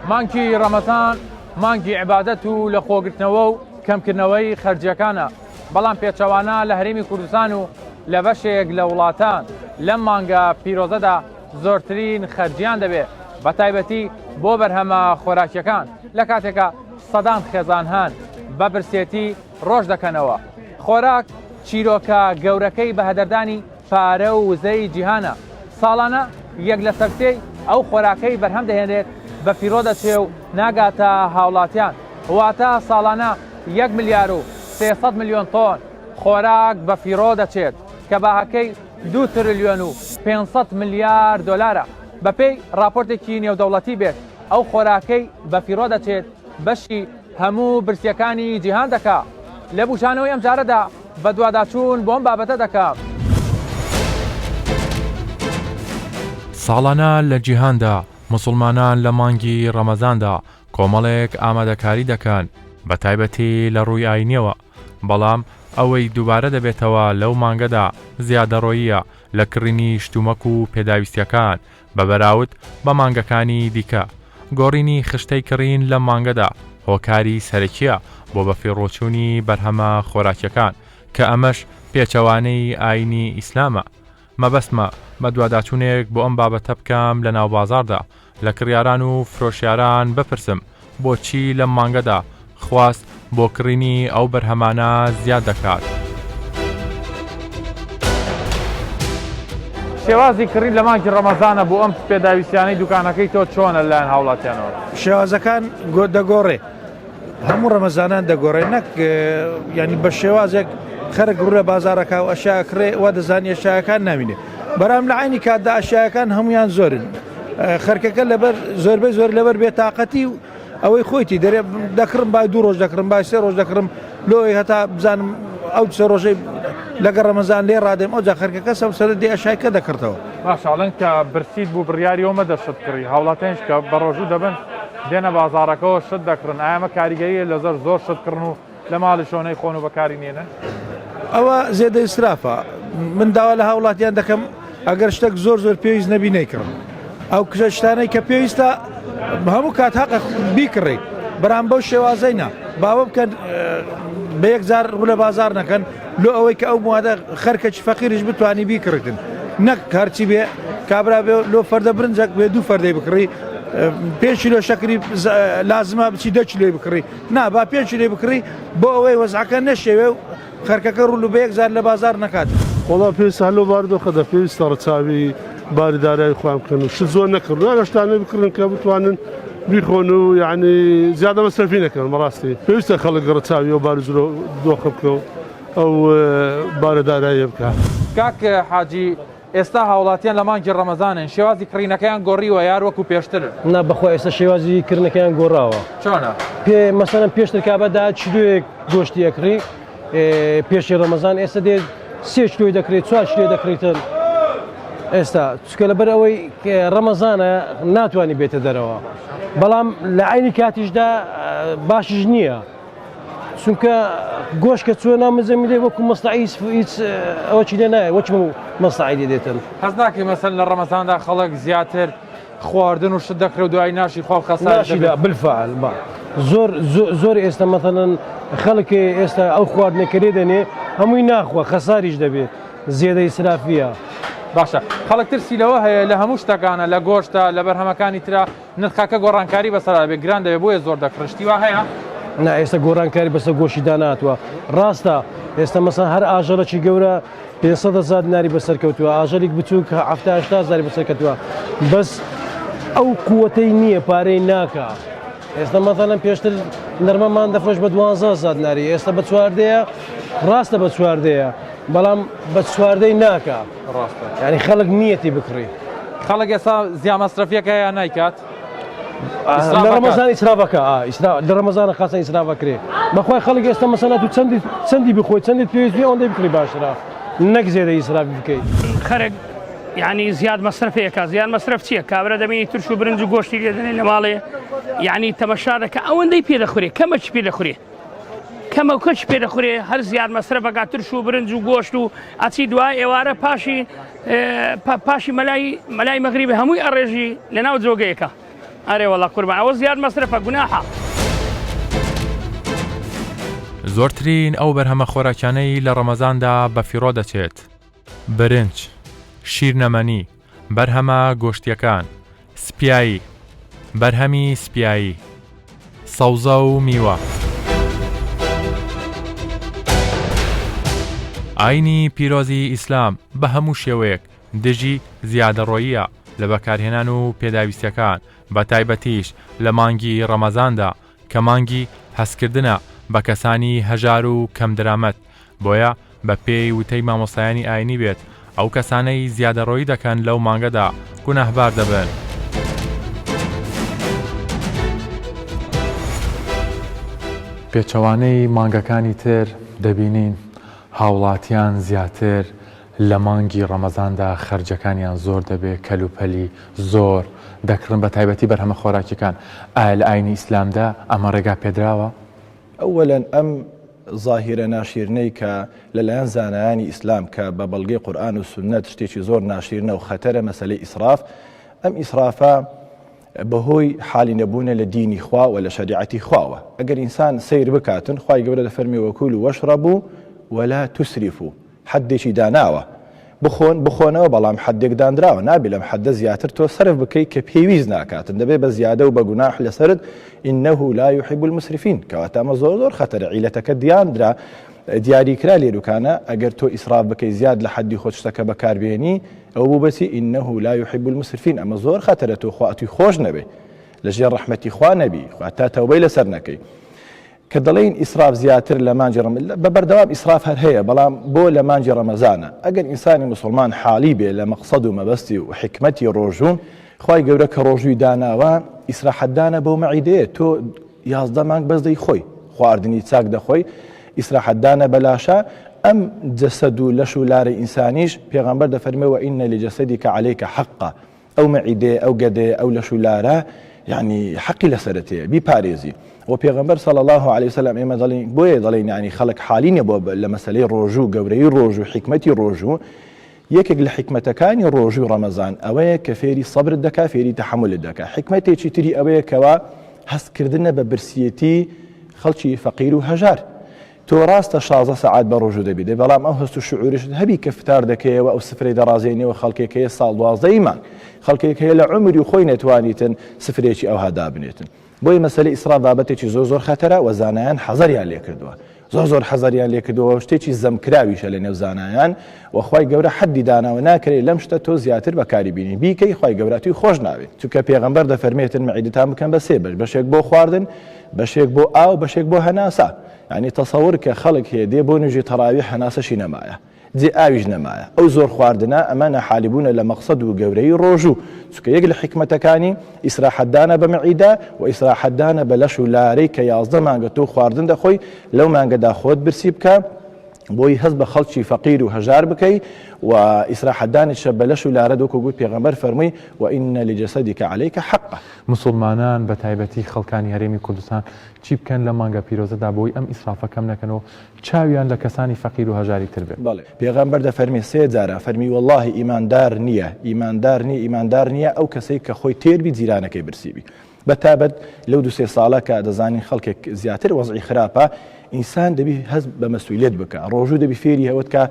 مانگی ڕەمەزان مانگی عیبادەت و لە خۆگرتنەوە و کەمکردنەوەی خەرجیەکانە، بەڵام پێچەوانە لە هەرێمی کوردستان و لە بەشێک لە وڵاتان لەم مانگە پیرۆزەدا زۆرترین خەرجیان دەبێت، بە تایبەتی بۆ بەرهەمە خۆراکیەکان لە کاتێکە سەدان خێزانهان بە برسێتی ڕۆژ دەکەنەوە. خۆراک چیرۆکە گەورەکەی بە هەدەردانی پارە و وزەی جیهانە. ساڵانە یەک لە سەرسێی ئەو خۆراکەی بەرهەم دەهێنێت بە پیرۆ دەچێ و ناگاتە هاوڵاتیان، واتە ساڵانە 1 ملیار و 300 میلیۆن تۆن خۆراک بە پیرۆ دەچێت کە باهەکەی 2 تریلیۆن و 500 میلیارد دۆلارە. بەپێی راپۆرتێکی نێودەوڵەتی بێت ئەو خۆراکەی بە پیرۆ دەچێت بەشی هەموو برسیەکانی جیهان دەکا. لە بوشانەوەی ئەم جارەدا بە دوواداچوون بۆم بابەتە دەکات. ساڵانە لە جیهاندا مسلمانان لە مانگی ڕەمەزاندا کۆمەڵێک ئامادەکاری دەکەن بە تایبەتی لە ڕووی ئاینیەوە، بەڵام ئەوەی دووبارە دەبێتەوە لەو مانگەدا زیادەڕۆییە لە کڕینی شتومەک و پێداویستیەکان بە بەراورد بە مانگەکانی دیکە. گۆڕینی خشتەی کڕین لە مانگەدا هۆکاری سەرەکیە بۆ بەفیڕۆچوونی بەرهەمە خۆراکیەکان کە ئەمەش پێچەوانەی ئاینی ئیسلامە. مەبەستمە بە دوواداچوونێک بۆ ئەم بابەتە بکەم لە ناو بازاردا لە کڕیاران و فرۆشیاران بپرسم بۆچی لەم مانگەدا خواست بۆ کڕینی ئەو بەرهەمانە زیاد دەکات. شێوازی کڕین لە مانگی ڕەمەزانە بۆ ئەم پێداویستیانەی دوکانەکەی تۆ چۆنە لەلایەن هاوڵاتیانەوە؟ شێوازەکان دەگۆڕێ، هەموو ڕەمەزانان دەگۆڕێ، نەک ینی بە شێوازێک خەرک ڕوو لە بازارەکە و ئەشیا کڕێ وا دەزانی ئەشیاکان نامینێ. بەرام لە عینی کاتدا ئەشیاکان هەمویان زۆرن، خەرکەکە لەبەر زۆربەی زۆر لەبەر بێتاقەتی و ئەوەی خۆیتی دەرێ دەکڕم با 2 ڕۆژ دەکڕم با 3 ڕۆژ دەکڕم لۆی هەتا بزانم ئەو 3 ڕۆژەی لەگە ڕەمەزان لێ ڕادێم ئەو جا خەرکەکە سەر دی ئەشایکە دەکردەوە. ماشاڵەن کە برسیت بوو بڕیاری ئەومە دەشت کڕی هاوڵاتیانش کە بە ڕۆژوو دەبن دێنە بازارەکەەوە شت دەکردن، ئامە کاریگەریە لەزەر زۆر شتکردن و لە ماڵی شۆنەی خۆن و بەکاری نێنن. ئەوە زێدە ئیسرافە. من داوا لە هاوڵاتیان دەکەم ئەگەر شتێک زۆر پێویست نەبی نەیکڕم، ئەو شتانەی کە پێویستە هەموو کات حەقە بیکڕێ، بەرام بەو شێوازەینە باوە بکەن بە یەکجار ڕوو لە بازار نەکەن لۆ ئەوەی کە ئەو موادە خەرکەی فەقیریش بتوانی بیکڕتن، نەک هەرچی بێ کابرا بێ لۆ فەردە برنجێک بێ 2 فەردەی بکڕی 5 کیلۆ شەکری لازمە بچی 10 کیلۆی بکڕی، نا با 5 کیلۆی بکڕی بۆ ئەوەی وەزعەکە نەشێوێ و خەرکەکە ڕوو بە یەکجار لە بازار نەکات. وڵا پێویستە هەلۆ باردۆخەدە پێویستە ڕەچاوی باریدارایی خۆیان بکەن و شت زۆر نەکردن، هەشتانە بکردن کە بتوانن بیخۆن و یعنی زیادە مەسرفی نەکەن. بەڕاستی پێویستە خەڵک ڕەچاوی و باری زۆر دۆخە بکە و ئەو باریداراییە بکات. کاک حاجی ئێستا هاوڵاتیان لە مانگی ڕەمەزانن شێوازی کڕینەکەیان گۆڕیوە یار وەکو پێشتر؟ نا بەخۆ ئێستا شێوازی کردنەکەیان گۆڕاوە. چۆنە؟ مەسەڵەن پێشتر کابەدا چلوێک گۆشتی ئەکڕی پێشی ڕەمەزان، ئێستا دێت 3 کیلۆی دەکرێت 4 کیلۆی دەکڕیتن. ئێستا چکە لەبەر ئەوەی ڕەمەزانە ناتوانانی بێتە دەرەوە، بەڵام لە عینی کاتیشدا باشش نییە، چونکە گۆشکە چوە نامەزەمی لێ وەکو مەستەعی هیچ ئەوەی لێ نایە وەچ مەستەعی لێ دێتن. حەز ناکەی مەسەن لە ڕەمەزاندا خەڵک زیاتر خواردن و شت دەکرێت و دوای ناشی خۆ خەساردا بالفعل زۆر ئێستا مەثەڵەن خەڵکی ئێستا ئەو خواردنەکەرێ دەنێ هەمووی ناخوا خەساریش دەبێت، زیێدە ئیسرافیە. باشە خەڵک ترسی لەوە هەیە لە هەموو شتەکانە لە گۆشتە لە بەرهەمەکانی ترا نرخەکە گۆڕانکاری بەسەرا بێت گران دەبێت بۆیە زۆر دەکڕشتی وا هەیە؟ نا ئێستا گۆڕانکاری بەسەر گۆشی داناتوە. ڕاستە ئێستا مەسەن هەر ئاژەڵێکی گەورە 500,000 دیناری بەسەرکەوتووە، ئاژەڵێک بچووک 70,000 بەسەرکەوتووە، بەس ئەو قووەتەی نییە پارەی ناکە. ئێستا مەثەڵەن پێشتر نەرمەمان دەفرۆش بە 12,000 دیناری، ئێستا بە 4 ڕاستە بە 4 بەڵام بە 4 ناکە. ڕاستە ینی خەڵک نیەتی بکڕی. خەڵک ئێستا زیان مەسرەفیەکە یان نایکات؟ لە ڕەمەزان ئیسرافەکە لە ڕەمەزانە خاصە ئیسرافەکرێ، بەخوای خەڵک ئێستا مەسەڵەن و چەندی بخۆی چەندی پێویست بێ ئەوەندەی بکڕی باشترە، نەک زێدە ئیسرافی بکەیت. خەرک یعنی زیاد مەسرفەیەکە. زیاد مەسرف چییە؟ کابرا دەبینی ترش و برنج و گۆشتی لێدنێ لە ماڵێ، یعنی تەمەشا دەکە ئەوەندەی پێدەخورێ کەمەچ پێدەخورێ کەمە و کەچ پێدەخورێ هەر زیاد مەسرفەکە ترش و برنج و گۆشت و ئەچی دوای ئێوارە پاشی مەلای مەغریبی هەمووی ئەڕێژی لە ناو جۆگەیەکە ئەرێ وەڵا قوربان ئەوە زیاد مەسرفە گوناحە. زۆرترین ئەو بەرهەمە خۆراکیانەی لە ڕەمەزاندا بە فیڕۆ دەچێت: برنج، شیرنەمەنی، بەرهەمە گۆشتیەکان، سپیایی، بەرهەمی سپیایی، سەوزە و میوە. ئاینی پیرۆزی ئیسلام بە هەموو شێوەیەک دژی زیادەڕۆییە لە بەکارهێنان و پێداویستیەکان، بە تایبەتیش لە مانگی ڕەمەزاندا کە مانگی هەستکردنە بە کەسانی هەژار و کەم درامەت. بۆیە بە پێی وتەی مامۆستایانی ئاینی بێت ئەو کەسانەی زیادەڕۆیی دەکەن لەو مانگەدا گوناهبار دەبن. پێچەوانەی مانگەکانی تر دەبینین هاوڵاتیان زیاتر لە مانگی ڕەمەزاندا خەرجەکانیان زۆر دەبێت، کەلوپەلی زۆر دەکڕن بە تایبەتی بەرهەمە خۆراکیەکان. ئایا لە ئاینی ئیسلامدا ئەمە ڕێگا پێدراوە؟ ئەوەلەن ئەم ظاهیرە ناشیرنەی کە لەلایەن زانایانی ئیسلام کە بە بەڵگەی قورئان و سونەت شتێکی زۆر ناشیرنە و خەتەرە مەسەلەی ئیسراف. ئەم ئیسرافە بەهۆی حالی نەبوونە لە دینی خوا و لە شەریعەتی خواوە. ئەگەر ئینسان سیر بکاتن، خوای گەورە دەفەرمی وەکول و وەشڕەبوو وەلا توسریفوا، حەدێکی داناوە، بخۆنەوە بەڵام حەدێک دانراوە، نابێت لەم حەدە زیاتر تۆ سەرف بکەیت کە پێویست ناکاتن، دەبێت بە زیادە و بە گوناح لەسرت. ئینەه لا یحب المسرفین، کەواتە ئەمە زۆر خەتەرە. عیلەتەکە دیاندرا دیاریکرا لێرکانە ئەگەر تۆ ئیسراف بکەی زیاد لە حەدی خۆت شتەکە بەکاربێنی ئەو بوو بەچی ئینەه لا یحب المسرفین، ئەمە زۆر خەتەرە تۆ خواتی خۆش نەبێ، لەژێر ڕەحمەتی خوا نەبی، تا تەوبەی لەسەر نەکەی. کە دەڵێن ئیسراف زیاتر لە مانجی بە بەردەوام ئیسراف هەر هەیە، بەڵام بۆ لە مانجی ڕەمەزانە. ئەگەر ئینسانی مسلمان حالی بێ لە مەقسەد و مەبەستی و حکمەتی ڕۆژوو، خوای گەورە کە ڕۆژووی داناوە ئیسراحەتدانە بەو مەعیدەیە، تۆ 11 مانگ بەس دەی خۆی خواردنی چاک دەخۆی، ئیسراحەتدانە بەلاشە. ئەم جەسەد و لەش و لارەی ئینسانیش پێغەمبەر دەفەرمێوە ئینە لجەسەدیکە عەلەیکە حەقە، ئەو مەعیدەیە ئەو گەدەیە ئەو لەش و لارە یعنی حەقی لەسەرەتەیە بیپارێزی. و پێغەمبەر صلی الله علیه وسلم ئێمە دەڵێن بۆیە دەڵێن یعنی خەڵک حالی نییە بۆ لە مەسەلەی ڕۆژوو، گەورەی ڕۆژوو، حکمەتی ڕۆژوو. یەکێک لە حکمەتەکانی ڕۆژوو ڕەمەزان ئەوەیە کە فێری سەبرت دەکا، فێری تەحملت دەکا. حکمەتێکی تری ئەوەیە کەوا هەستکردنە بە برسیەتی خەڵکی فەقیر و هەژار. تۆ ڕاستە 16 سەعات بە ڕۆژوو دەبیت، بەڵام ئەو هەست و شعورشت هەبی کە فتار دەکەیەوە ئەو سفرەی دەڕازێنەوە خەڵکێکەیە ساڵ 12 مانگ، خەڵکێکەیە لە عمری خۆی نەتوانیتن سفرێکی ئەوها دابنێتن. بۆی مەسەلەی ئیسراف بابەتێکی زۆر خەتەرە و زانایان حەزەریان لێ کردووە، زۆر حەزەریان لێ کردووە، شتێکی زەمکراویشە لە نێو زانایان. و خوای گەورە حەدی داناوە ناکرێت لەم شتە تۆ زیاتر بەکاری بینی، بیکەی خوای گەورە توی خۆش ناوێت. چونکە پێغەمبەر دەفەرمێتن مەعیدەتان بکەن بە سێ بەش، بەشێک بۆ خواردن، بەشێک بۆ ئاو، بەشێک بۆ هەناسە. یعنی تەسەوور کە خەڵک هەیە دێ بۆ نوێژی تەراویح هەناسەشی نەمایە، جێ ئاویش نەمایە. ئەو زۆر خواردنە ئەمە نەحالیبوونە لە مەقسەد و گەورەی ڕۆژوو. چونکە یەک لە حکمەتەکانی ئیسراحەتدانە بە مەعیدە و ئیسراحەتدانە بە لەش و لارەی کە 11 مانگە تۆ خواردن دەخۆی، لەو مانگەدا خۆت برسی بکە بۆی هەست بە خەڵکی فەقیر و هەژار بکەی. و ئیسراحەتدانیشە بە لەش و لارە دۆکە گوت پێغەمبەر فەرمووی وئینە لجەسەدیکە عەلەیکە حەقە. مسلمانان بە تایبەتی خەڵکانی هەرێمی کوردستان چی بکەن لە مانگە پیرۆزەدا بۆی ئەم ئیسرافە کەم نەکەنەوە، چاویان لە کەسانی فەقیر و هەژاری تر بێت؟ بەڵێ پێغەمبەر دەفەرمی 3 جارە فەرمی وەڵڵاهی ئیماندار نییە ئەو کەسەی کە خۆی تێربی جیرانەکەی برسیبی. بەتابەت لەو 2-3 ساڵە کە دەزانین خەڵکێک زیاتر وەزعی خراپە، ئینسان دەبی هەست بە مەسئولیت بکە، ڕۆژوو دەبی فێری هەوت کە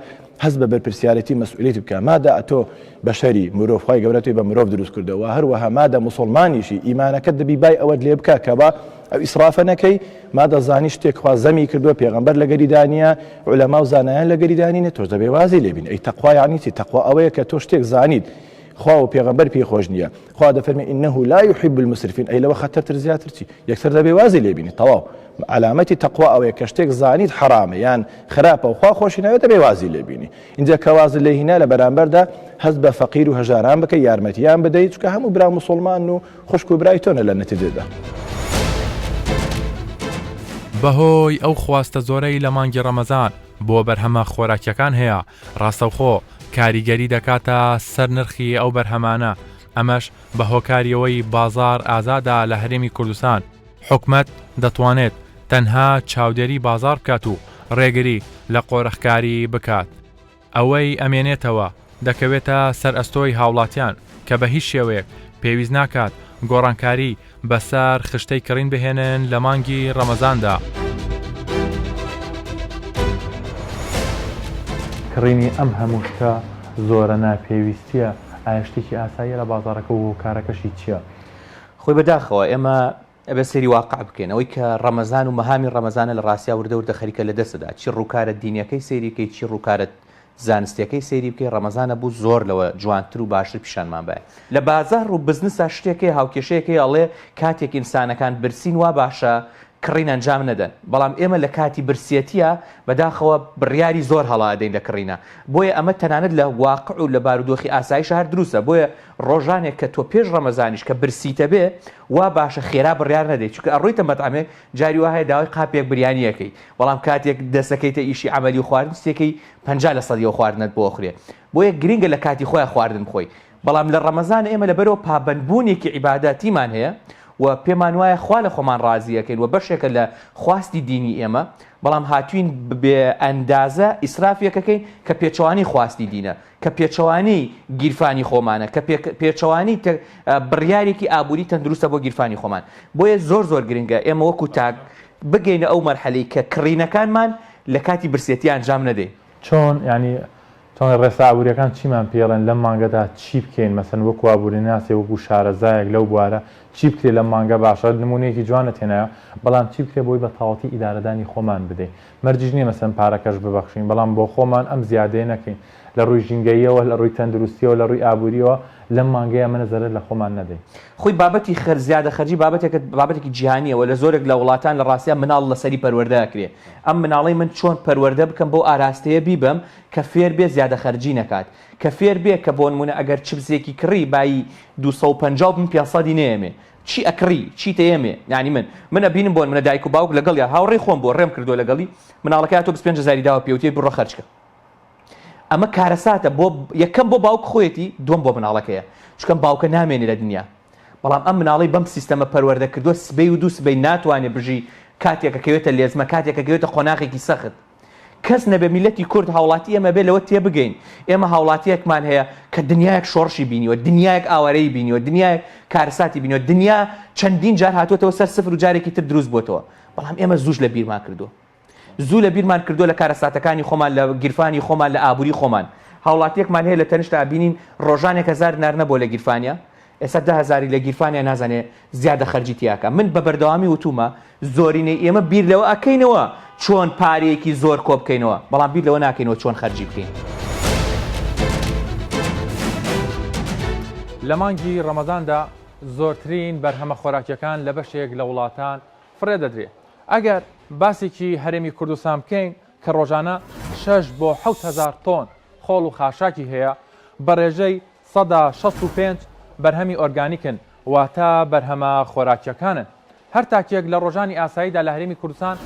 هەست بە بەرپرسیارەتی مەسئولیت بکە. مادا ئەتۆ بەشەری مرۆڤ، خوای گەورە توی بە مرۆڤ دروست کردەوە، هەروەها مادا مسلمانیشی ئیمانەکەت دەبی بای ئەوەت لێ بکە کە بە ئەو ئیسرافە نەکەی. مادا زانی شتێک خوا زەمی کردووە، پێغەمبەر لە گەریدانیە، عولەما و زانایان لە گەریدانینە، تۆش دەبێ وازی لێبین. ئەی تەقوا یعنی چی؟ تەقوا ئەوەیە کە تۆ شتێک زانیت خوا و پێغەمبەر پێی خۆش نییە، خوا دەفەرمێ ئینەه لا یحب المسرفین، ئەی لەوە خەتەرتر زیاتر چی؟ یەکسەر دەبێ وازی لێبینی. تەواو علامەتی تەقوا ئەوەیە کە شتێک زانیت حرامە یان خراپە و خوا خۆشی ناوێت دەبێ وازی لێبینی. اینجا کە وازی لێ هینا لە بەرامبەردا هەست بە فەقیر و هەژاران بکە، یارمەتیان بدەیت، چونکە هەموو برا مسلمان و خوشک و برای تۆنە لە نەتیجەدا. بەهۆی ئەو خواستە زۆرەی لە مانگی ڕەمەزان بۆ بەرهەمە خۆراکیەکان هەیە، ڕاستەوخۆ کاریگەری دەکاتە سەر نرخی ئەو بەرهەمانە. ئەمەش بە هۆکاریەوەی بازار ئازادا لە هەرێمی کوردستان. حکومەت دەتوانێت تەنها چاودێری بازار بکات و ڕێگری لە قۆرەخکاری بکات. ئەوەی ئەمێنێتەوە دەکەوێتە سەر ئەستۆی هاوڵاتیان کە بە هیچ شێوەیەک پێویست ناکات گۆڕانکاری بەسەر خشتەی کڕین بهێنن لە مانگی ڕەمەزاندا. کڕینی ئەم هەموو شتە زۆرە ناپێویستیە. ئایا شتێکی ئاساییە لە بازاڕەکە و کارەکەشی چییە؟ خۆی بەداخەوە ئێمە ئەبێ سەیری واقع بکەین ئەوەی کە ڕەمەزان و مەهامی ڕەمەزانە لە ڕاستیا وردە خەریکە لە دەستدا، چی ڕووکارە دینیەکەی سەیریکەی، چی ڕووکارە زانستیەکەی سەیری بکەی. ڕەمەزانە بوو زۆر لەوە جوانتر و باشتر پیشانمان بایە. لە بازار و بزنسە شتێکی هاوکێشەیەکی ئەڵێ کاتێک ئینسانەکان برسین وا باشە کڕین ئەنجام نەدەن، بەڵام ئێمە لە کاتی برسیەتیە بەداخەوە بڕیاری زۆر هەڵادەین لە کڕینە. بۆیە ئەمە تەنانەت لە واقع و لە بارودۆخی ئاسایش هەر دروستە. بۆیە ڕۆژانێک کە تۆ پێش ڕەمەزانیش کە برسیتە بێ وا باشە خێرا بڕیار نەدەیت، چونکە ئەڕۆیتە مەتعامێک جاری وایە داوای قاپێک بریانیەکەی، بەڵام کاتێک دەسەکەیتە ئیشی عملی و خواردن ستێکەی 50% خواردنت بۆ خوێ. بۆیە گرینگە لە کاتی خۆیان خواردن بخۆی. بەڵام لە ڕەمەزان ئێمە لەبەرەوە پابەندبوونێکی عیباداتیمان هەیە و پێمان وایە خوا لە خۆمان ڕازیەکەین و بەشێکە لە خواستی دینی ئێمە، بەڵام هاتوین بێ ئەندازە ئیسرافیەکەکەین کە پێچەوانی خواستی دینە، کە پێچەوانی گیرفانی خۆمانە، کە پێچەوانی بڕیارێکی ئابووری تەندروستە بۆ گیرفانی خۆمان. بۆیە زۆر گرنگە ئێمە وەکو تاک بگەینە ئەو مەرحەلەی کە کڕینەکانمان لە کاتی برسێتی ئەنجام نەدەین. چۆن ینی چۆن ڕێسا ئابوووریەکان چیمان پێڵێن لەم مانگەدا چی بکەین؟ مەسەن وەکو ئابووری ناسێ وەکو شارەزایەک لەو بوارە چی بکرێت لەم مانگە باشە نمونەیەکی جوانە تێنایە، بەڵام چی بکرێت بۆی بە تاواتی ئیدارەدانی خۆمان بدەین. مەرجیش نییە مەسەن پارەکەش ببەخشین، بەڵام بۆ خۆمان ئەم زیادەیە نەکەین لە ڕووی ژینگەیەوە، لە ڕووی تەندروستیەوە، لە ڕووی ئابووریەوە لەم مانگەیە منە زەرەر لە خۆمان نەدەین. خۆی بابەتی زیادە خەرجی بابەتێکی جیهانیەوە لە زۆرێک لە وڵاتان لە ڕاستیان مناڵ لەسەری پەروەردەکرێ. ئەم مناڵی من چۆن پەروەردە بکەم بۆ ئاراستەیە بیبم کە فێر بێ زیادە خەرجی نەکات، کە فێر بێ کە بۆ نمونە ئەگەر چپسێکی کڕی بای 250 من 500 نەیەمێ چی ئەکڕی چی تەیەمێ. ینی منە بینم بۆن منە دایک و باوک لەگەڵ یا هاوڕێی خۆم بۆ ڕێم کردو لەگەڵی مناڵەکە تۆ 25,000 داوە پێوتێ بڕۆ خەرجکە. ئەمە کارەساتە بۆ یەکەم بۆ باوک خۆیەتی، دوم بۆ مناڵەکەیە، چکەم باوکە نامێنێ لە دنیا. بەڵام ئەم مناڵی بەم سیستەمە پەروەردە کردووە سبەی و دوو سبەی ناتوانێت بژی کاتێکەکەوێتە لێزمە، کاتێکەکەوێتە قۆناغێکی سەخت. کەس نەبێ میلەتی کورد هاوڵاتی ئێمە بێ لەوە تێبگەین. ئێمە هاوڵاتیەکمان هەیە کە دنیایەک شۆڕشی بینیوە، دنیایەک ئاوارەی بینیوە، دنیایەک کارەساتی بینیوە، دنیا چەندین جار هاتووەتەوە سەر سفر و جارێکی تر دروست بووەتەوە. بەڵام ئێمە زووش لە بیرمان کردووە، زوو لە بیرمان کردووە لە کارەساتەکانی خۆمان، لە گیرفانی خۆمان، لە ئابووری خۆمان. هاوڵاتیەکمان هەیە لە تەنیشتا بینین ڕۆژانێک 1000 دینار نەبوو لە گیرفانیا، ئێستا 10,000 لە گیرفانیا نازانێ زیادە خەرجی تیاکە. من بە بەردەوامی وتومە زۆرینەی ئێمە بیر لەوە ئەکەینەوە چۆن پارەیەکی زۆر کۆ بکەینەوە، بەڵام بیر لەوە ناکەینەوە چۆن خەرجی بکەین. لە مانگی ڕەمەزاندا زۆرترین بەرهەمە خۆراکیەکان لە بەشێک لە وڵاتان فرێ دەدرێت. ئەگەر باسێکی هەرێمی کوردستان بکەین کە ڕۆژانە 6 بۆ 7,000 تۆن خۆڵ و خاشاکی هەیە، بە ڕێژەی 165 بەرهەمی ئۆرگانیکن، واتە بەرهەمە خۆراکیەکانن. هەر تاکێک لە ڕۆژانی ئاساییدا لە هەرێمی کوردستان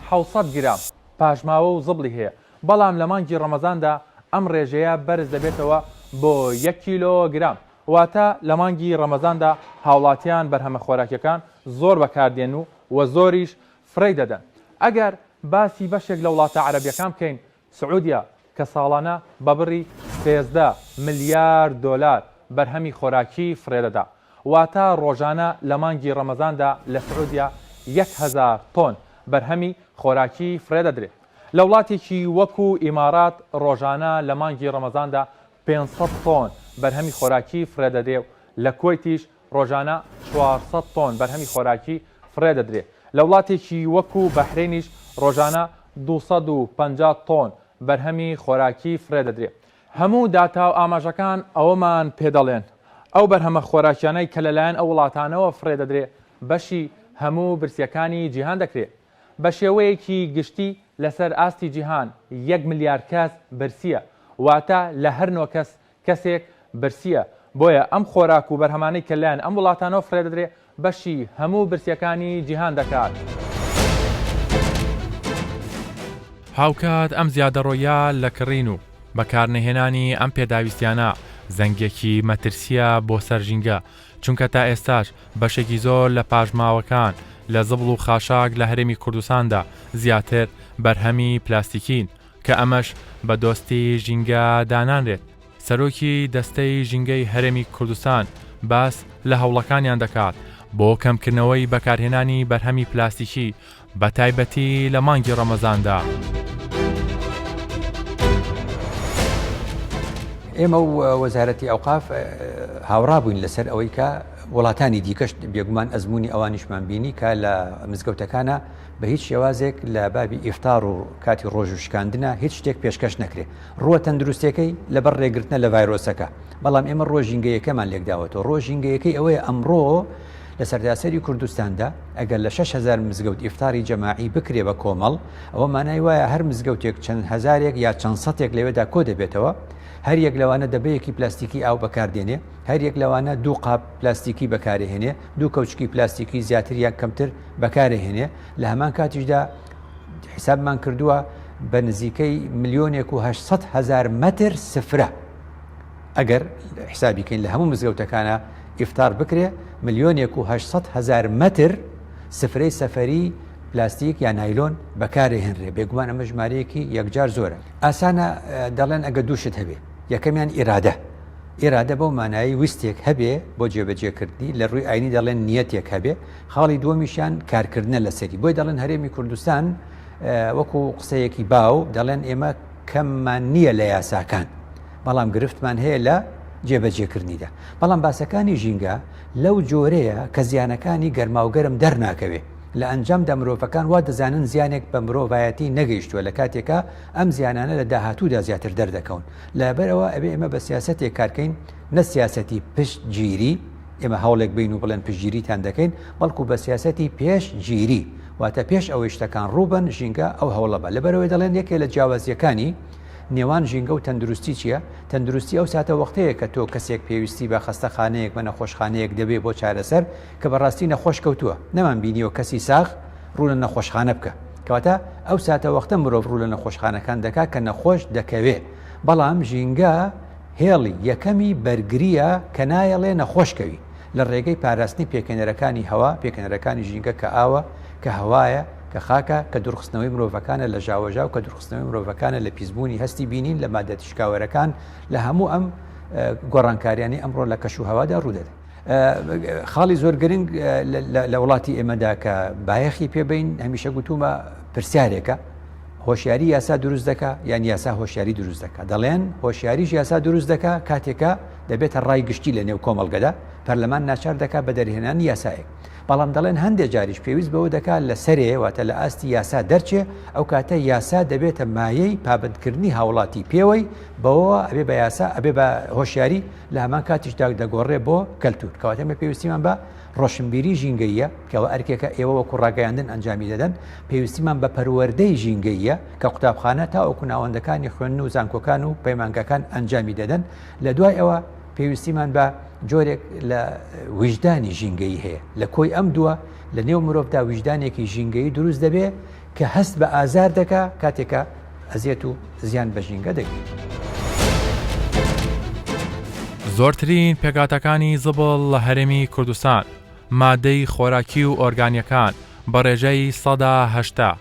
700 گرام پاژماوە و زبڵی هەیە، بەڵام لە مانگی ڕەمەزاندا ئەم ڕێژەیە بەرز دەبێتەوە بۆ 1 کیلۆگرام. واتە لە مانگی ڕەمەزاندا هاوڵاتیان بەرهەمە خۆراکیەکان زۆر بەکاردێن و زۆریش فڕی دەدەن. ئەگەر باسی بەشێک لە وڵاتە عەرەبیەکان بکەین، سعودیا کە ساڵانە بە بڕی 13 ملیار دۆلار بەرهەمی خۆراکی فرێدەدا، واتە ڕۆژانە لە مانگی ڕەمەزاندا لە سعودیا 1,000 تۆن بەرهەمی خۆراکی فرێدەدرێت. لە وڵاتێکی وەکو ئیمارات ڕۆژانە لە مانگی ڕەمەزاندا 500 تۆن بەرهەمی خۆراکی فرێدەدرێت، لە کۆیتیش ڕۆژانە 400 تۆن بەرهەمی خۆراکی فرێدەدرێت. لە وڵاتێکی وەکو بەحرینیش ڕۆژانە 250 تۆن بەرهەمی خۆراکی فرێدەدرێت. هەموو داتا و ئاماژەکان ئەوەمان پێدەڵێن ئەو بەرهەمە خۆراکیانەی کە لەلایەن ئەو وڵاتانەوە فرێدەدرێت بەشی هەموو برسیەکانی جیهان دەکرێت. بە شێوەیەکی گشتی لەسەر ئاستی جیهان 1 ملیار کەس برسیە، واتە لە هەر نۆ کەسێک برسیە. بۆیە ئەم خۆراک و بەرهەمانەی کە لایەن ئەم وڵاتانەوە فرێدەدرێت بەشی هەموو برسیەکانی جیهان دەکات. هاوکات ئەم زیادەڕۆیە لە کڕین و بەکارنەهێنانی ئەم پێداویستیانە زەنگێکی مەترسیە بۆ سەرژینگە، چونکە تا ئێستاش بەشێکی زۆر لە پاژماوەکان لە زبڵ و خاشاک لە هەرێمی کوردستاندا زیاتر بەرهەمی پلاستیکین کە ئەمەش بە دۆستی ژینگە دانانرێت. سەرۆکی دەستەی ژینگەی هەرێمی کوردستان باس لە هەوڵەکانیان دەکات بۆ کەمکردنەوەی بەکارهێنانی بەرهەمی پلاستیکی بە تایبەتی لە مانگی ڕەمەزاندا. ئێمە وەزارەتی ئەوقاف هاوڕابووین لەسەر ئەوەی کە وڵاتانی دیکەش بێگومان ئەزمموی ئەوانیشمان بینی کە لە مزگەوتەکانە بە هیچ شێوازێک لە بابی ئیفتار و کاتی ڕۆژ و شکاندنە هیچ شتێک پێشکەش نەکرێت ڕووە تەندروستەکەی لەبەر ڕێگرتنە لە ڤایرۆسەکە. بەڵام ئێمە ڕۆژینگەیەکەمان لێکداوەتەوە. ڕۆژینگەیەکەی ئەوەیە ئەمڕۆ لە سەرداسەری کوردستاندا ئەگەر لە 6,000 مزگەوت ئیفتاری جەماعی بکرێ بە کۆمەڵ ئەوە مانای وایە هەر مزگەوتێک چەند هەزارێک یا چەند سەدێک لەوێدا کۆ دەبێتەوە. هەر یەک لەوانە دەبەیەکی پلاستیکی ئاو بەکاردێنێ، هەر یەک لەوانە دوو قاپ پلاستیکی بەکارهێنێ، دوو کەوچکی پلاستیکی زیاتر یان کەمتر بەکارهێنێ. لە هەمان کاتیشدا حسابمان کردووە بە نزیکەی 1,800,000 مەتر سفرە. ئەگەر حسابی کەین لە هەموو مزگەوتەکانە ئیفتار بکرێ 1,800,000 مەتر سفرەی سەفەری پلاستیک یا نایلۆن بەکارهێنرێ. بێگومان ئەمە ژمارەیەکی یەکجار زۆرە. ئاسانە دەڵێن ئەگە دووشت هەبێ. یەکەمیان ئێرادە بەو مانایی ویستێک هەبێ بۆ جێبەجێکردنی لە ڕووی ئاینی دەڵێن نیەتێک هەبێ. خاڵی دووەمیشیان کارکردنە لەسەری. بۆی دەڵێن هەرێمی کوردستان وەکو قسەیەکی باو دەڵێن ئێمە کەممان نییە لە یاساکان، بەڵام گرفتمان هەیە لە جێبەجێکردنیدا. بەڵام باسەکانی ژینگە لەو جۆرەیە کە زیانەکانی گەرماوگەرم دەرناکەوێ. لە ئەنجامدا مرۆڤەکان وا دەزانن زیانێک بە مرۆڤایەتی نەگەیشتووە لە کاتێکە ئەم زیانانە لە داهاتوودا زیاتر دەردەکەون. لەبەرەوە ئەبێ ئێمە بە سیاسەتێک کارکەین، نە سیاسەتی پشتگیری، ئێمە هەوڵێک بین و بڵێن پشتگیریتان دەکەین، بەڵکو بە سیاسەتی پێشگیری، واتە پێش ئەوەی شتەکان ڕووبن ژینگە ئەو هەوڵە بە. لەبەرەوەی دەڵێن یەکێ لە جیاوازیەکانی نێوان ژینگە و تەندروستی چییە؟ تەندروستی ئەو ساتە وەختەیە کە تۆ کەسێک پێویستی بە خەستەخانەیەک بە نەخۆشخانەیەک دەبێ بۆ چارەسەر کە بەڕاستی نەخۆش کەوتووە. نەمان بینیەوە کەسی ساغ ڕوو لە نەخۆشخانە بکە. کەواتە ئەو ساتە وەختە مرۆڤ ڕوو لە نەخۆشخانەکان دەکات کە نەخۆش دەکەوێ. بەڵام ژینگە هێڵی یەکەمی بەرگریە کە نایەڵێ نەخۆشکەوی لە ڕێگەی پاراستنی پێکەنەرەکانی هەوا، پێکەنەرەکانی ژینگە کە ئاوە، کە هەوایە، کە خاکە، کە دوورخستنەوەی مرۆڤەکانە لە ژاوەژا و کە دوورخستنەوەی مرۆڤەکانە لە پیسبوونی هەستی بینین لە مادە تیشکاوەرەکان لە هەموو ئەم گۆڕانکاریانی ئەمڕۆ لە کەش و هەوادا ڕوودەدە. خاڵی زۆر گرنگ لە وڵاتی ئێمەدا کە بایەخی پێبین هەمیشە گوتومە پرسیارێکە هۆشیاری یاسا دروست دەکا یان یاسا هۆشیاری دروست دەکا. دەڵێن هۆشیاریش یاسا دروست دەکا کاتێکە دەبێتە ڕای گشتی لە نێو کۆمەڵگەدا پەرلەمان ناچار دەکا بە دەرهێنانی یاسایەک. بەڵام دەڵێن هەندێک جاریش پێویست بەوە دەکات لە سەرێ واتە لە ئاستی یاسا دەرچێ ئەو کاتە یاسا دەبێتە مایەی پابندکردنی هاوڵاتی پێوەی بەوە ئەبێ بە یاسا ئەبێ بە هۆشیاری لە هەمان کاتیشدا دەگۆڕێ بۆ کەلتور. کەواتە ئێمە پێویستیمان بە ڕۆشنبیری ژینگەیە کەەوە ئەرکێکە ئێوە وەکو ڕاگەیاندن ئەنجامی دەدەن. پێویستیمان بە پەروەردەی ژینگەیە کە قوتابخانە تا ئەوکو ناوەندەکانی خوێندن و زانکۆکان و پەیمانگەکان ئەنجامی دەدەن. لە دوای ئەوە پێویستیمان بە جۆرێک لە ویژدانی ژینگەی هەیە. لە کۆی ئەم دووە لە نێو مرۆڤدا ویژدانێکی ژینگەی دروست دەبێ کە هەست بە ئازار دەکا کاتێکە ئەزیەت و زیان بە ژینگە دەگرێت. زۆرترین پێکاتەکانی زبڵ لە هەرێمی کوردستان مادەی خۆراکی و ئۆرگانیەکان بە ڕێژەی 180،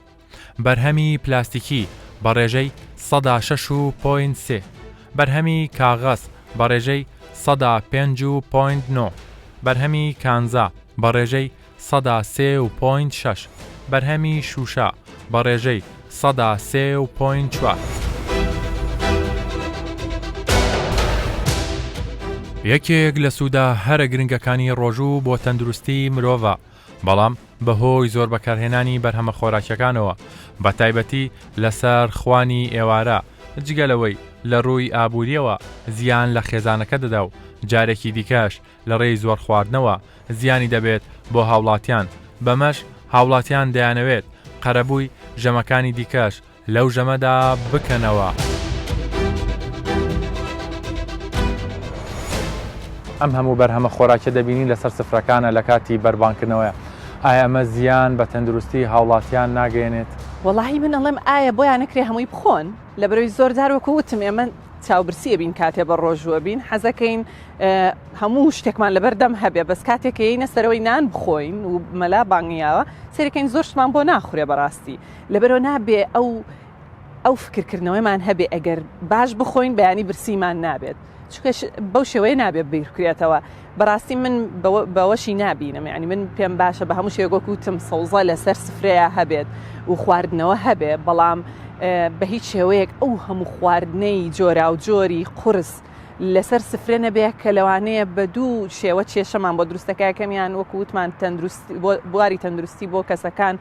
بەرهەمی پلاستیکی بە ڕێژەی 106.3، بەرهەمی کاغەز بە ڕێژەی 105.9، بەرهەمی کانزا بە ڕێژەی 103.6، بەرهەمی شوشە بە ڕێژەی 103.4. یەکێک لە سوودە هەرە گرنگەکانی ڕۆژوو بۆ تەندروستی مرۆڤە، بەڵام بەهۆی زۆر بەکارهێنانی بەرهەمە خۆراکیەکانەوە بە تایبەتی لەسەر خوانی ئێوارە جگەلەوەی لە ڕووی ئابوووریەوە زیان لە خێزانەکە دەدا و جارێکی دیکەش لە ڕێی زۆر خواردنەوە زیانی دەبێت بۆ هاوڵاتیان. بەمەش هاوڵاتیان دەیانەوێت قەرەبووی ژەمەکانی دیکەش لەو ژەمەدا بکەنەوە. ئەم هەموو بەرهەمە خۆراکە دەبینین لەسەر سفرەکانە لە کاتی بەربانکردنەوەیە. ئایا ئەمە زیان بە تەندروستی هاوڵاتیان ناگەێنێت؟ وەڵاهی من ئەڵێم ئایا بۆیان نەکرێ هەمووی بخۆن لە بەرەوەی زۆردار وەکو وتم ئێمە چاوبرسیە بین کاتێ بە ڕۆژوە بین حەزەکەین هەموو شتێکمان لەبەردەم هەبێ بەس کاتێکەیە سەرەوەی نان بخۆین و مەلا بانگیاوە سەرەکەین زۆر شتمان بۆ ناخورێ بەڕاستی لەبەرەوە نابێ ئەو فکرکردنەوەیمان هەبێ ئەگەر باش بخۆین بەیانی برسیمان نابێت چونکە بەو شێوەیە نابێت بیرکرێتەوە بەڕاستی من بەوەشی نبینم یعنی من پێم باشە بە هەموو شێگۆک وتم سەوزە لەسەر سفرەیە هەبێت و خواردنەوە هەبێ بەڵام بە هیچ شێوەیەک ئەو هەموو خواردنەی جۆرا و جۆری قورس لەسەر سفرە نەبێ کە لەوانەیە بە دوو شێوە کێشەمان بۆ دروستەکەکەمیان وەکووتمان بواری تەندروستی بۆ کەسەکان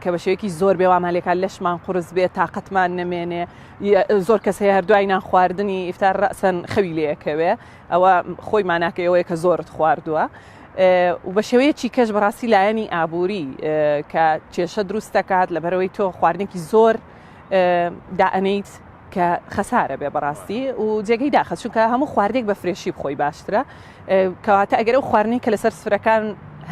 کە بە شێوەیەکی زۆر بێوامالێکان لەشمان قورس بێت تااقەتمان نەمێنێ زۆر کەسەیە هەردوای نان خواردنی ئیفتار ڕەسەن خەوی لەیەکەوێ ئەوە خۆی ماناکەیەوەیە کە زۆرت خواردووە و بە شێوەیەکی کەش بەڕاستی لایەنی ئابووری کە کێشە دروست دەکات لەبەرەوەی تۆ خواردنێکی زۆر دائەنیت کە خەسارە بێ بەڕاستی و جێگەی داخە چونکە هەموو خواردێک بە فرێشی بخۆی باشترە کەواتە ئەگەر ئەو خواردنی کە لەسەر سفرەکان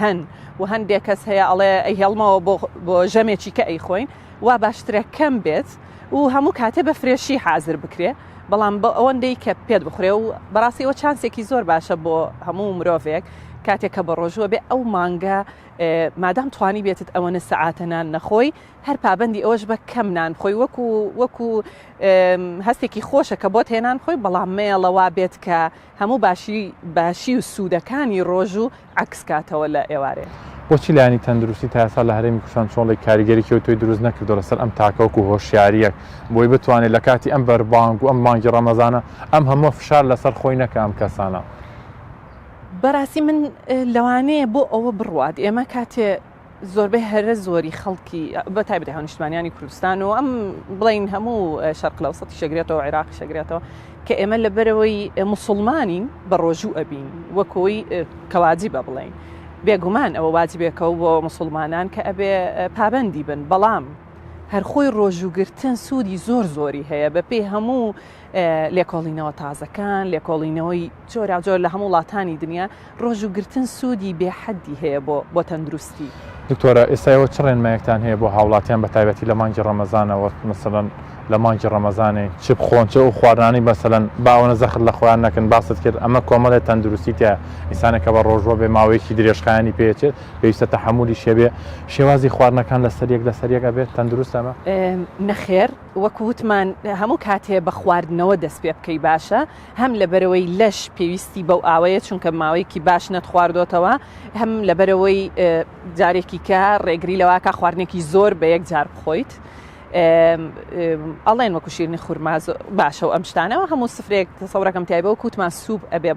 هەن و هەندێک کەس هەیە ئەڵێ ئەی هێڵمەوە بۆ ژەمێکی کە ئەیخۆین وا باشترە کەم بێت و هەموو کاتێ بە فرێشی حازر بکرێ بەڵام بە ئەوەندەی کە پێت بخورێ و بەڕاستیەوە چانسێکی زۆر باشە بۆ هەموو مرۆڤێک کاتێک کە بە ڕۆژوە بێ ئەو مانگە مادام توانی بێتت ئەوەنە سەعاتەنان نەخۆی هەر پابندی ئەوەش بە کەم نان خۆی وەکو هەستێکی خۆشە کە بۆت هێنان خۆی بەڵام مێڵەوە بێت کە هەموو باشی و سوودەکانی ڕۆژ و عکس کاتەوە لە ئێوارێ بۆچی لایانی تەندروستی تا ئێستا لە هەرێمی کوردستان چۆڵی کاریگەریەوە تۆی دروست نەکردو لەسەر ئەم تاکەوەک و هۆشیاریەک بۆی بتوانێت لە کاتی ئەم بەربانگ و ئەم مانگی ڕەمەزانە ئەم هەموو فشار لەسەر خۆی نەکە ئەم کەسانە بەڕاستی من لەوانەیە بۆ ئەوە بڕوات ئێمە کاتێ زۆربەی هەرە زۆری خەڵکی بە تایبەتی هەونیشتمانیانی کوردستان و ئەم بڵین هەموو شەرق لەوسەتی شەگرێتەوە عێراقی شەگرێتەوە کە ئێمە لەبەرەوەی موسڵمانین بە ڕۆژوو ئەبین وەکەوەی کەواجی بە بڵین بێگومان ئەوە واجبێکەوە بۆ مسلمانان کە ئەبێ پابندی بن بەڵام هەر خۆی ڕۆژوگرتن سوودی زۆری هەیە بە پێی هەموو لێکۆڵینەوە تازەکان لێکۆڵینەوەی جۆرا جۆر لە هەموو وڵاتانی دنیا ڕۆژوگرتن سوودی بێحەدی هەیە بۆ تەندروستی دکتۆرە ئێستاەوە چ ڕێنمایەکتان هەیە بۆ هاوڵاتیان بە تایبەتی لە مانگی ڕەمەزانەوە مثلەن لە مانگی ڕەمەزانێ چ بخۆن چ و خواردانی بەسەلەن باوەنە زەخت لە خۆیان نەکەن باست کرد ئەمە کۆمەڵێت تەندروستی تە ئینسانێکە بە ڕۆژوە بێ ماوەیەکی درێژخایانی پێچێت پێویستە تەحمولی شێبێ شێوازی خواردنەکان لە سەریەک ئەبێت تەندروست ئەمە نەخێر وەکووتمان هەموو کاتێ بە خواردنەوە دەست پێ بکەی باشە هەم لەبەرەوەی لەش پێویستی بەو ئاوەیە چونکە ماوەیەکی باش نەتخواردۆتەوە هەم لەبەرەوەی جارێکی کە ڕێگری لەواکە خواردنێکی زۆر بە یەک جار بخۆیت ئەڵێن وەکو شیرنی خورما باشە و ئەم شتانەوە هەموو سفرێک سەورەکەم تایبەوە کووتمان سووب ئەبێ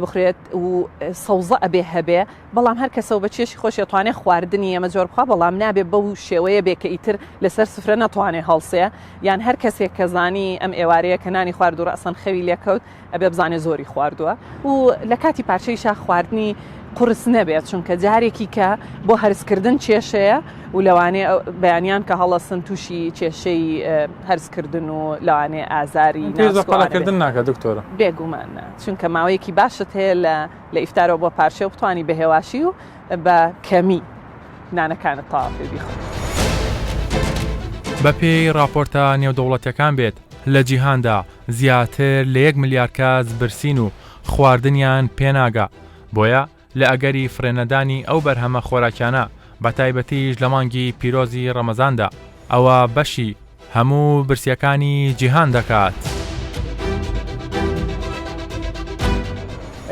بخورێت و سەوزە ئەبێ هەبێ بەڵام هەر کەسەوە بە چێشی خۆشی توانێت خواردنی ئەمە زۆر بخوا بەڵام نابێت بەو شێوەیە بێ کە ئیتر لەسەر سفرە نەتوانێت هەڵسەیە یان هەر کەسێک کە زانی ئەم ئێوارەیە کە نانی خوارد و ڕەسەن خەوی لێکەوت ئەبێ بزانێ زۆری خواردووە و لە کاتی پارچەی شا خواردنی قورس نەبێت چونکە جارێکی کە بۆ هەرسکردن کێشەیە و لەوانێ بەیانیان کە هەڵەسن تووشی کێشەی هەرسکردن و لەوانێ ئازاری نازکردن ناکە دکتۆرە بێگومانە چونکە ماوەیەکی باشت هەیە لە ئیفتارەوە بۆ پارچە و بتوانی بە هێواشی و بە کەمی نانەکانت تاواپێ بیخۆ بە پێی راپۆرتە نێودەوڵەتیەکان بێت لە جیهاندا زیاتر لە 1 ملیار کەس برسین و خواردنیان پێناگا بۆیە لە ئەگەری فرێنەدانی ئەو بەرهەمە خۆراکیانە بە تایبەتیش لە مانگی پیرۆزی ڕەمەزاندا ئەوە بەشی هەموو برسیەکانی جیهان دەکات.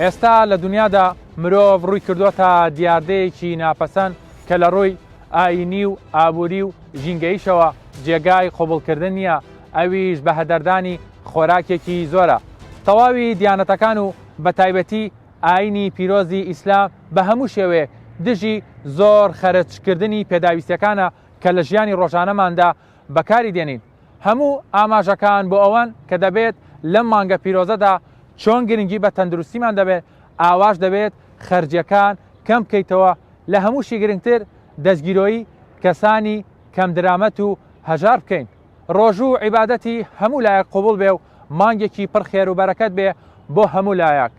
ئێستا لە دنیادا مرۆڤ ڕووی کردووەتە دیاردەیەکی ناپەسەند کە لە ڕووی ئاینی و ئابووری و ژینگەیشەوە جێگای قوبڵکردن نیە ئەویش بە هەدەردانی خۆراکێکی زۆرە. تەواوی دیانەتەکان و بە تایبەتی ئاینی پیرۆزی ئیسلام بە هەموو شێوەیە دژی زۆر خەرجکردنی پێداویستەکانە کە لە ژیانی ڕۆژانەماندا بەکاری دێنین. هەموو ئاماژەکان بۆ ئەوەن کە دەبێت لەم مانگە پیرۆزەدا چۆن گرنگی بە تەندروستیمان دەبێت ئاواش دەبێت خەرجیەکان کەم بکەیتەوە لە هەمووشی گرنگتر دەستگیرۆیی کەسانی کەم درامەت و هەژار بکەین. ڕۆژوو عیبادەتی هەموو لایەک قوبوڵ بێ و مانگێکی پڕ خێر و بەرەکەت بێ بۆ هەموو لایەک.